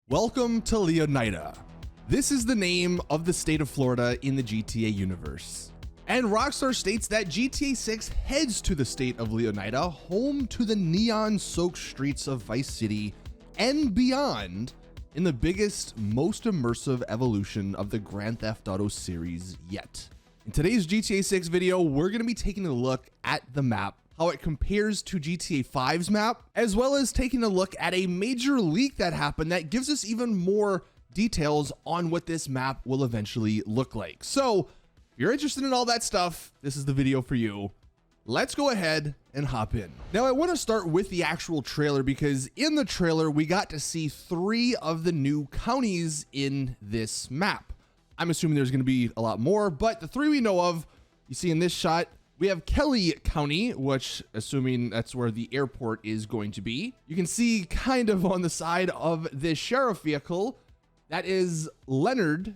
Welcome to Leonida. This is the name of the state of Florida in the GTA universe. And Rockstar states that GTA 6 heads to the state of Leonida, home to the neon-soaked streets of Vice City and beyond, in the biggest, most immersive evolution of the Grand Theft Auto series yet. In today's GTA 6 video, we're going to be taking a look at the map, how it compares to GTA 5's map, as well as taking a look at a major leak that happened that gives us even more details on what this map will eventually look like. So, if you're interested in all that stuff, this is the video for you. Let's go ahead and hop in. Now, I want to start with the actual trailer because in the trailer, we got to see 3 of the new counties in this map. I'm assuming there's going to be a lot more, but the 3 we know of, you see in this shot, we have Kelly County, which, assuming that's where the airport is going to be. You can see kind of on the side of this sheriff vehicle, that is Leonard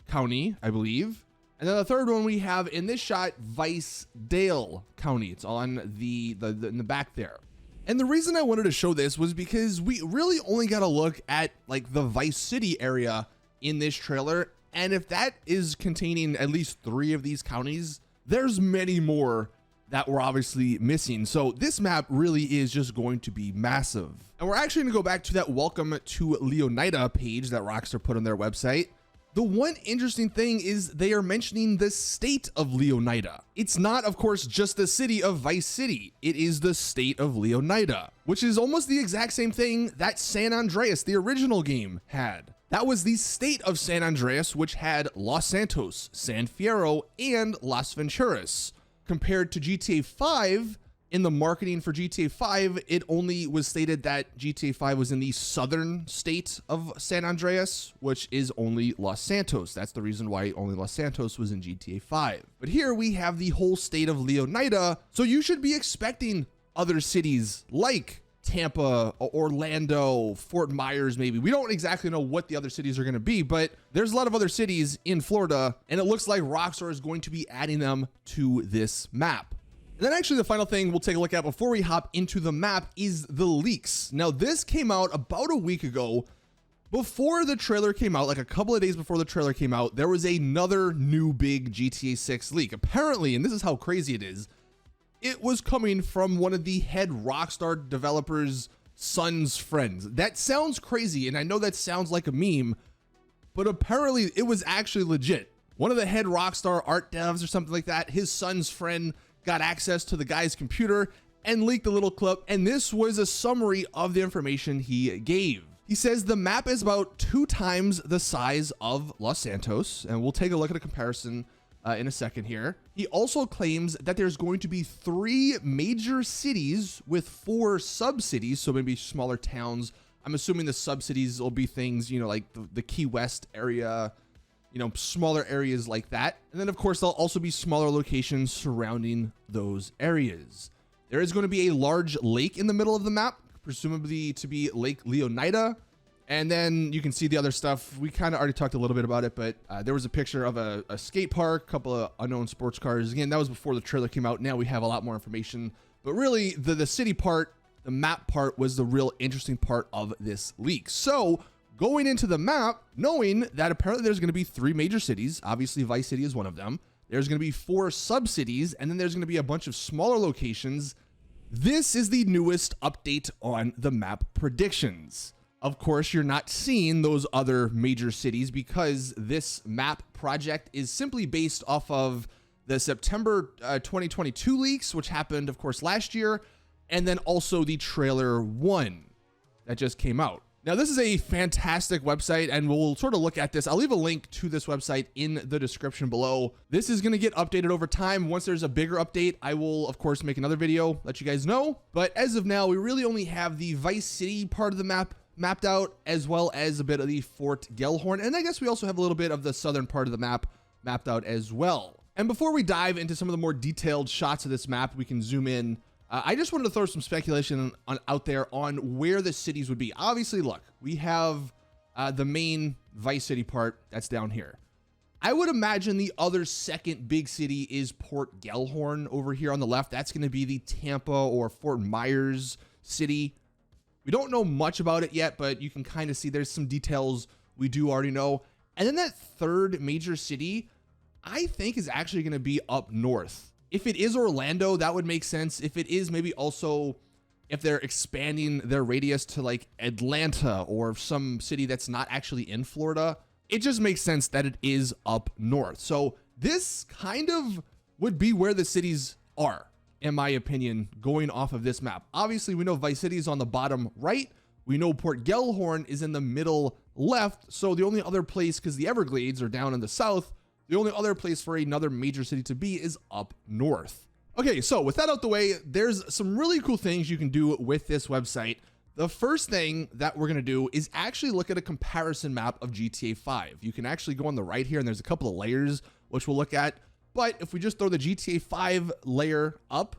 County, I believe. And then the third one we have in this shot, Vice-Dale County. It's on in the back there. And the reason I wanted to show this was because we really only got to look at like the Vice City area in this trailer. And if that is containing at least 3 of these counties, there's many more that we're obviously missing. So this map really is just going to be massive. And we're actually gonna go back to that welcome to Leonida page that Rockstar put on their website. The one interesting thing is they are mentioning the state of Leonida. It's not, of course, just the city of Vice City. It is the state of Leonida, which is almost the exact same thing that San Andreas, the original game, had. That was the state of San Andreas, which had Los Santos, San Fierro, and Las Venturas. Compared to GTA 5, in the marketing for GTA 5, it only was stated that GTA 5 was in the southern state of San Andreas, which is only Los Santos. That's the reason why only Los Santos was in GTA 5. But here we have the whole state of Leonida, so you should be expecting other cities like Tampa, Orlando, Fort Myers, maybe. We don't exactly know what the other cities are going to be, but there's a lot of other cities in Florida, and it looks like Rockstar is going to be adding them to this map. And then actually the final thing we'll take a look at before we hop into the map is the leaks. Now, this came out about a week ago. Before the trailer came out, like a couple of days before the trailer came out, there was another new big GTA 6 leak. Apparently, and this is how crazy it is, it was coming from one of the head Rockstar developers' son's friends. That sounds crazy, and I know that sounds like a meme, but apparently it was actually legit. One of the head Rockstar art devs or something like that, his son's friend got access to the guy's computer and leaked a little clip, and this was a summary of the information he gave. He says the map is about 2 times the size of Los Santos, and we'll take a look at a comparison in a second here. He also claims that there's going to be 3 major cities with 4 sub-cities, so maybe smaller towns. I'm assuming the sub-cities will be things, you know, like the Key West area, you know, smaller areas like that. And then, of course, there'll also be smaller locations surrounding those areas. There is going to be a large lake in the middle of the map, presumably to be Lake Leonida. And then you can see the other stuff. We kind of already talked a little bit about it, but there was a picture of a skate park, a couple of unknown sports cars. Again, that was before the trailer came out. Now we have a lot more information. But really, the city part, the map part, was the real interesting part of this leak. So going into the map, knowing that apparently there's going to be 3 major cities. Obviously, Vice City is one of them. There's going to be 4 sub-cities, and then there's going to be a bunch of smaller locations. This is the newest update on the map predictions. Of course, you're not seeing those other major cities because this map project is simply based off of the September 2022 leaks, which happened, of course, last year, and then also the trailer 1 that just came out. Now, this is a fantastic website, and we'll sort of look at this. I'll leave a link to this website in the description below. This is going to get updated over time. Once there's a bigger update, I will, of course, make another video, let you guys know. But as of now, we really only have the Vice City part of the map mapped out, as well as a bit of the Fort Gellhorn. And I guess we also have a little bit of the southern part of the map mapped out as well. And before we dive into some of the more detailed shots of this map, we can zoom in. I just wanted to throw some speculation out there on where the cities would be. Obviously, look, we have the main Vice City part that's down here. I would imagine the other second big city is Port Gellhorn over here on the left. That's going to be the Tampa or Fort Myers city. We don't know much about it yet, but you can kind of see there's some details we do already know. And then that third major city, I think, is actually going to be up north. If it is Orlando, that would make sense. If it is maybe also, if they're expanding their radius to like Atlanta or some city that's not actually in Florida, it just makes sense that it is up north. So this kind of would be where the cities are, in my opinion, going off of this map. Obviously, we know Vice City is on the bottom right. We know Port Gellhorn is in the middle left. So the only other place, because the Everglades are down in the south, the only other place for another major city to be is up north. Okay, so with that out the way, there's some really cool things you can do with this website. The first thing that we're going to do is actually look at a comparison map of GTA 5. You can actually go on the right here, and there's a couple of layers, which we'll look at. But if we just throw the GTA 5 layer up,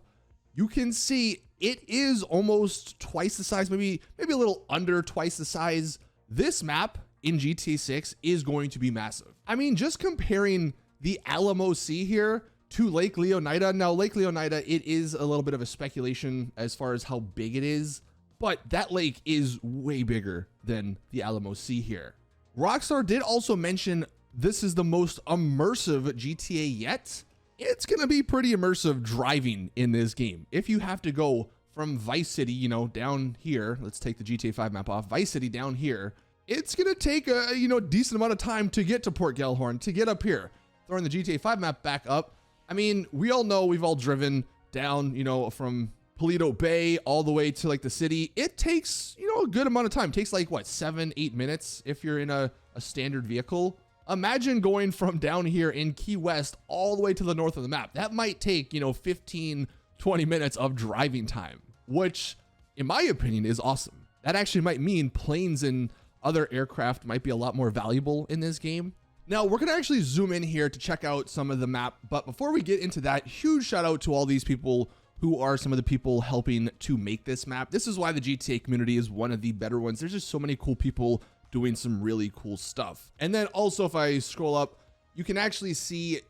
you can see it is almost twice the size, maybe a little under twice the size. This map in GTA 6 is going to be massive. I mean, just comparing the Alamo Sea here to Lake Leonida. Now, Lake Leonida, it is a little bit of a speculation as far as how big it is, but that lake is way bigger than the Alamo Sea here. Rockstar did also mention this is the most immersive GTA yet. It's going to be pretty immersive driving in this game. If you have to go from Vice City, down here, let's take the GTA 5 map off, Vice City down here, it's going to take a, decent amount of time to get to Port Gellhorn, to get up here. Throwing the GTA 5 map back up, I mean, we all know, we've all driven down, from Paleto Bay all the way to like the city. It takes, a good amount of time. It takes like what, 7-8 minutes if you're in a standard vehicle. Imagine going from down here in Key West all the way to the north of the map. That might take, 15, 20 minutes of driving time, which in my opinion is awesome. That actually might mean planes and other aircraft might be a lot more valuable in this game. Now we're going to actually zoom in here to check out some of the map. But before we get into that, huge shout out to all these people who are some of the people helping to make this map. This is why the GTA community is one of the better ones. There's just so many cool people doing some really cool stuff. And then also, if I scroll up, you can actually see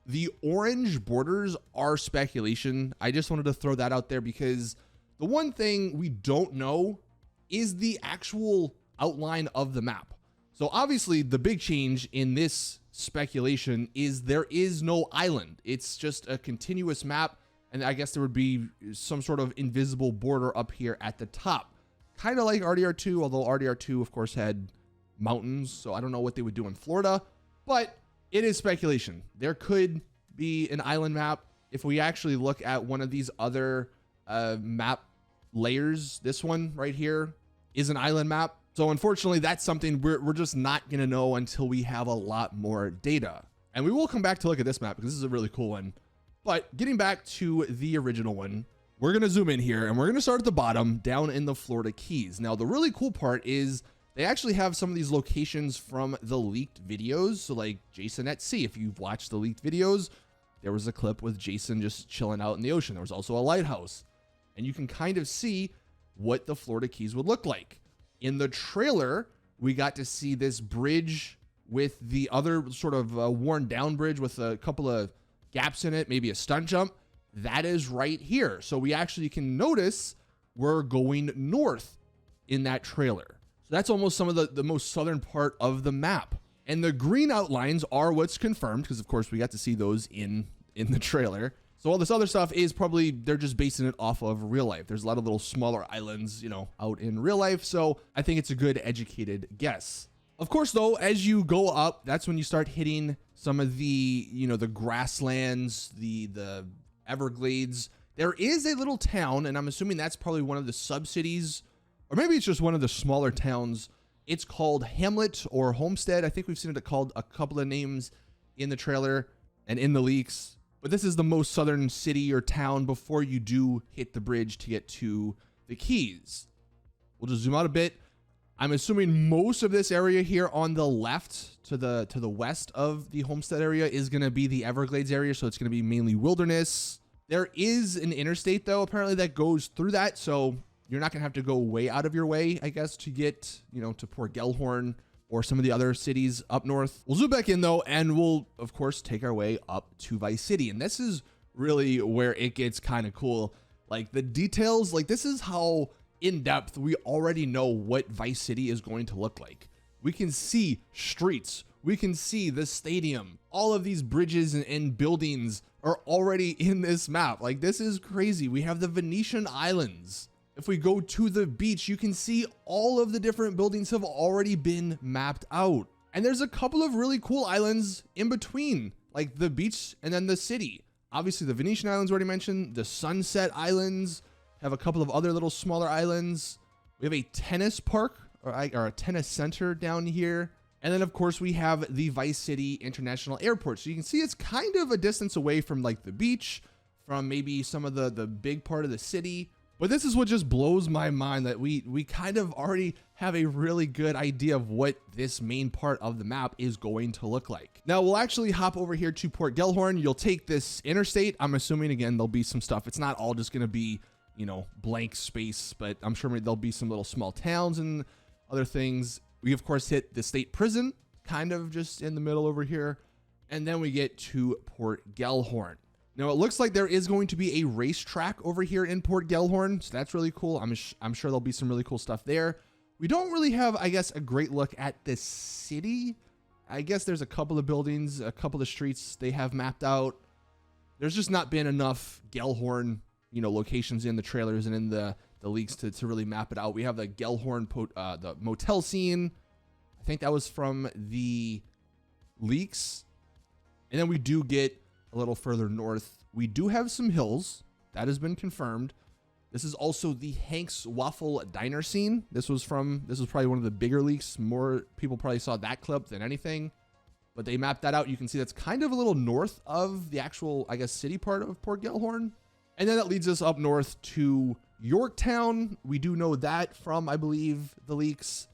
the orange borders are speculation. I just wanted to throw that out there because the one thing we don't know is the actual outline of the map. So obviously the big change in this speculation is there is no island. It's just a continuous map. And I guess there would be some sort of invisible border up here at the top. Kind of like RDR2, although RDR2 of course had mountains, so I don't know what they would do in Florida, but it is speculation. There could be an island map. If we actually look at one of these other map layers, this one right here is an island map. So unfortunately, that's something we're just not going to know until we have a lot more data. And we will come back to look at this map because this is a really cool one. But getting back to the original one, we're going to zoom in here and we're going to start at the bottom down in the Florida Keys. Now, the really cool part is they actually have some of these locations from the leaked videos. So like Jason at Sea, if you've watched the leaked videos, there was a clip with Jason just chilling out in the ocean. There was also a lighthouse and you can kind of see what the Florida Keys would look like. In the trailer, we got to see this bridge with the other sort of worn down bridge with a couple of gaps in it, maybe a stunt jump. That is right here. So we actually can notice we're going north in that trailer. So that's almost some of the most southern part of the map. And the green outlines are what's confirmed because of course we got to see those in the trailer. So all this other stuff is probably, they're just basing it off of real life. There's a lot of little smaller islands, out in real life. So I think it's a good educated guess. Of course, though, as you go up, that's when you start hitting some of the, the grasslands, the Everglades. There is a little town, and I'm assuming that's probably one of the sub-cities, or maybe it's just one of the smaller towns. It's called Hamlet or Homestead. I think we've seen it called a couple of names in the trailer and in the leaks. But this is the most southern city or town before you do hit the bridge to get to the Keys. We'll just zoom out a bit. I'm assuming most of this area here on the left to the west of the Homestead area is going to be the Everglades area. So it's going to be mainly wilderness. There is an interstate, though, apparently that goes through that. So you're not going to have to go way out of your way, I guess, to get, to Port Gellhorn or some of the other cities up north. We'll zoom back in, though, and we'll, of course, take our way up to Vice City. And this is really where it gets kind of cool. Like the details, like this is how in depth, we already know what Vice City is going to look like. We can see streets, we can see the stadium, all of these bridges and buildings are already in this map. Like, this is crazy. We have the Venetian Islands. If we go to the beach, you can see all of the different buildings have already been mapped out. And there's a couple of really cool islands in between, like the beach and then the city. Obviously, the Venetian Islands already mentioned. The Sunset Islands have a couple of other little smaller islands. We have a tennis park or a tennis center down here. And then, of course, we have the Vice City International Airport. So you can see it's kind of a distance away from like the beach, from maybe some of the big part of the city. But this is what just blows my mind, that we kind of already have a really good idea of what this main part of the map is going to look like. Now, we'll actually hop over here to Port Gellhorn. You'll take this interstate. I'm assuming, again, there'll be some stuff. It's not all just going to be, you know, blank space, but I'm sure there'll be some little small towns and other things. We, of course, hit the state prison, kind of just in the middle over here. And then we get to Port Gellhorn. Now, it looks like there is going to be a racetrack over here in Port Gellhorn, so that's really cool. I'm sure there'll be some really cool stuff there. We don't really have, I guess, a great look at the city. I guess there's a couple of buildings, a couple of streets they have mapped out. There's just not been enough Gellhorn, you know, locations in the trailers and in the leaks to really map it out. We have the Gellhorn, the motel scene. I think that was from the leaks. And then we do get a little further north, we do have some hills. That has been confirmed. This is also the Hank's Waffle Diner scene. This was probably one of the bigger leaks. More people probably saw that clip than anything. But they mapped that out. You can see that's kind of a little north of the actual, I guess, city part of Port Gellhorn. And then that leads us up north to Yorktown. We do know that from, I believe, the leaks.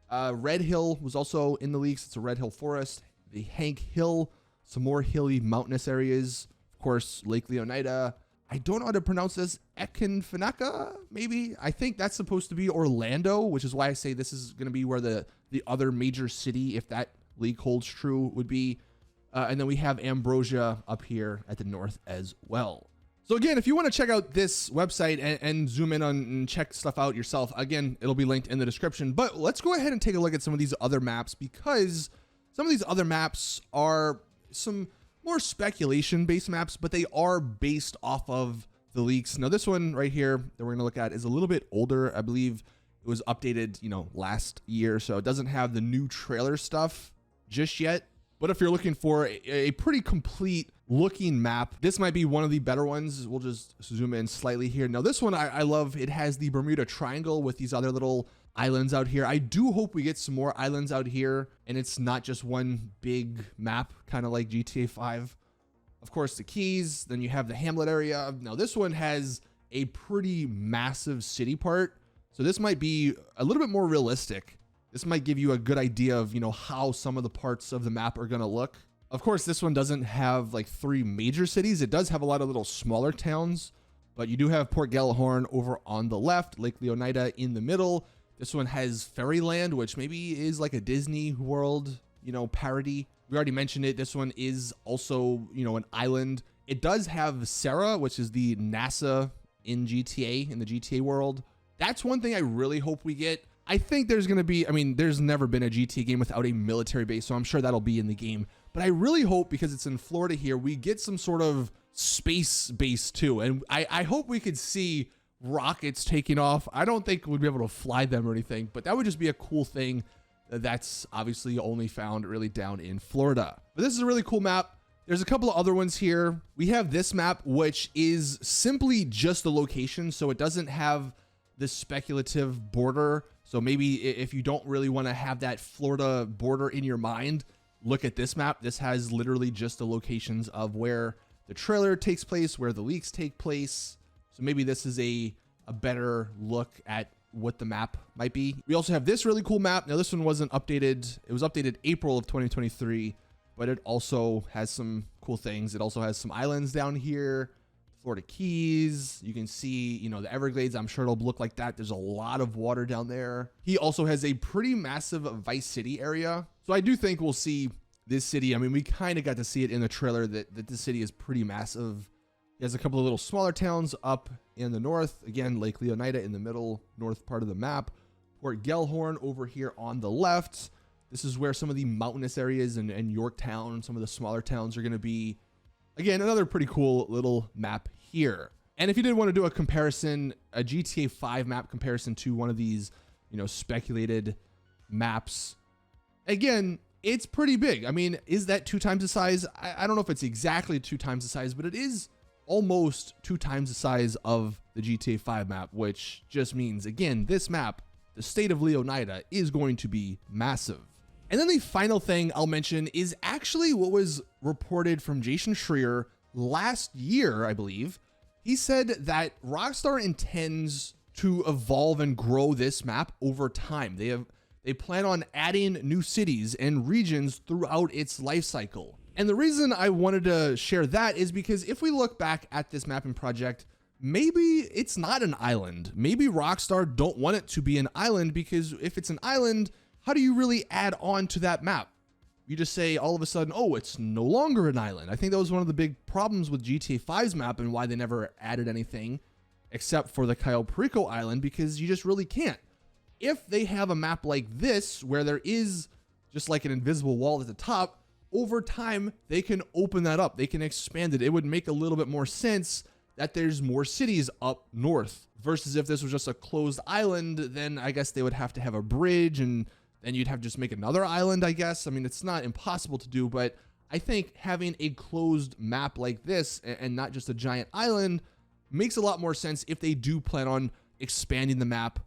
Red Hill was also in the leaks. It's a Red Hill forest. The Hank Hill, some more hilly mountainous areas. Of course, Lake Leonida. I don't know how to pronounce this. Ekinfanaka, maybe? I think that's supposed to be Orlando, which is why I say this is going to be where the other major city, if that leak holds true, would be. And then we have Ambrosia up here at the north as well. So again, if you want to check out this website and zoom in on and check stuff out yourself, again, it'll be linked in the description. But let's go ahead and take a look at some of these other maps, because some of these other maps are some more speculation-based maps, but they are based off of the leaks. Now, this one right here that we're going to look at is a little bit older. I believe it was updated, you know, last year, so it doesn't have the new trailer stuff just yet. But if you're looking for a pretty complete looking map, this might be one of the better ones. We'll just zoom in slightly here. Now, this one I love. It has the Bermuda Triangle with these other little islands out here. I do hope we get some more islands out here and it's not just one big map, kind of like GTA 5. Of course, the Keys, then you have the Hamlet area. Now, this one has a pretty massive city part, so this might be a little bit more realistic. This might give you a good idea of, you know, how some of the parts of the map are going to look. Of course, this one doesn't have like 3 major cities. It does have a lot of little smaller towns, but you do have Port Gellhorn over on the left, Lake Leonida in the middle. This one has Fairyland, which maybe is like a Disney World, you know, parody. We already mentioned it. This one is also, you know, an island. It does have Sarah, which is the NASA in GTA, in the GTA world. That's one thing I really hope we get. I think there's going to be, I mean, there's never been a GTA game without a military base, so I'm sure that'll be in the game. But I really hope, because it's in Florida here, we get some sort of space base too. And I hope we could see rockets taking off. I don't think we'd be able to fly them or anything, but that would just be a cool thing that's obviously only found really down in Florida. But this is a really cool map. There's a couple of other ones here. We have this map, which is simply just the location, so it doesn't have the speculative border. So maybe if you don't really want to have that Florida border in your mind, look at this map. This has literally just the locations of where the trailer takes place, where the leaks take place. So maybe this is a better look at what the map might be. We also have this really cool map. Now, this one wasn't updated. It was updated April of 2023, but it also has some cool things. It also has some islands down here, Florida Keys. You can see, you know, the Everglades. I'm sure it'll look like that. There's a lot of water down there. He also has a pretty massive Vice City area. So I do think we'll see this city. I mean, we kind of got to see it in the trailer that this city is pretty massive. has a couple of little smaller towns up in the north. Again, Lake Leonida in the middle, north part of the map. Port Gellhorn over here on the left. This is where some of the mountainous areas and Yorktown, some of the smaller towns are going to be. Again, another pretty cool little map here. And if you did want to do a comparison, a GTA 5 map comparison to one of these, speculated maps, again, it's pretty big. I mean, is that 2 times the size? I don't know if it's exactly 2 times the size, but it is almost 2 times the size of the GTA 5 map, which just means, again, this map, the state of Leonida, is going to be massive. And then the final thing I'll mention is actually what was reported from Jason Schreier last year, I believe. He said that Rockstar intends to evolve and grow this map over time. They plan on adding new cities and regions throughout its life cycle. And the reason I wanted to share that is because if we look back at this mapping project, maybe it's not an island. Maybe Rockstar don't want it to be an island, because if it's an island, how do you really add on to that map? You just say all of a sudden, oh, it's no longer an island. I think that was one of the big problems with GTA 5's map and why they never added anything except for the Cayo Perico Island, because you just really can't. If they have a map like this, where there is just like an invisible wall at the top, over time, they can open that up. They can expand it. It would make a little bit more sense that there's more cities up north, versus if this was just a closed island, then I guess they would have to have a bridge, and then you'd have to just make another island, I guess. I mean, it's not impossible to do, but I think having a closed map like this and not just a giant island makes a lot more sense if they do plan on expanding the map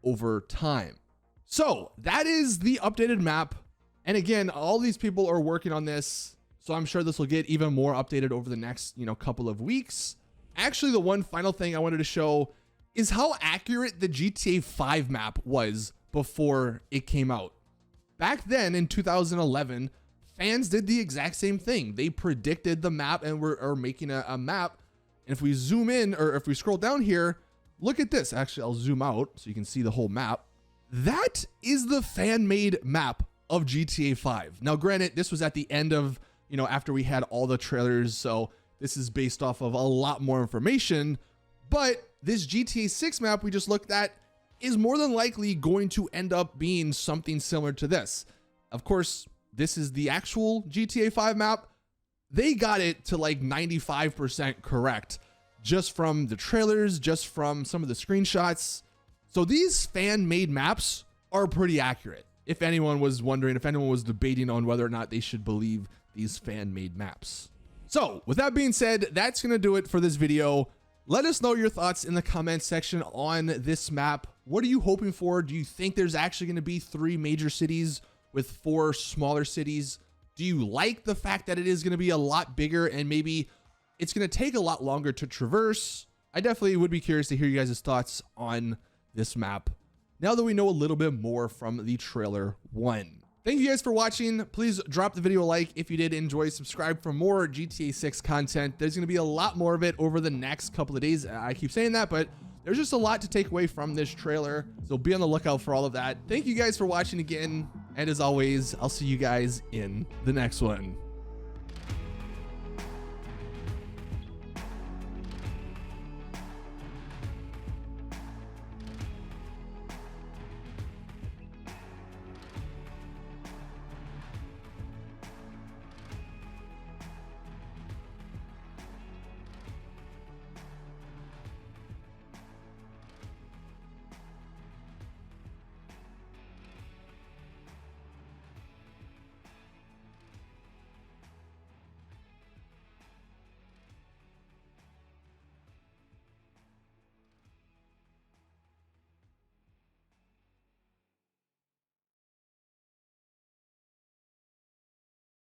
over time. So that is the updated map. And again, all these people are working on this, so I'm sure this will get even more updated over the next, couple of weeks. Actually, the one final thing I wanted to show is how accurate the GTA 5 map was before it came out. Back then in 2011, fans did the exact same thing. They predicted the map and were making a map. And if we zoom in, or if we scroll down here, look at this. Actually, I'll zoom out so you can see the whole map. That is the fan-made map of GTA 5. Now, granted, this was at the end of, after we had all the trailers, so this is based off of a lot more information, but this GTA 6 map we just looked at is more than likely going to end up being something similar to this. Of course, this is the actual GTA 5 map. They got it to like 95% correct, just from the trailers, just from some of the screenshots. So these fan-made maps are pretty accurate. If anyone was wondering, if anyone was debating on whether or not they should believe these fan-made maps. So with that being said, that's going to do it for this video. Let us know your thoughts in the comments section on this map. What are you hoping for? Do you think there's actually going to be 3 major cities with 4 smaller cities? Do you like the fact that it is going to be a lot bigger and maybe it's going to take a lot longer to traverse? I definitely would be curious to hear you guys' thoughts on this map now that we know a little bit more from the trailer 1. Thank you guys for watching. Please drop the video a like if you did enjoy. Subscribe for more GTA 6 content. There's going to be a lot more of it over the next couple of days. I keep saying that, but there's just a lot to take away from this trailer. So be on the lookout for all of that. Thank you guys for watching again. And as always, I'll see you guys in the next one.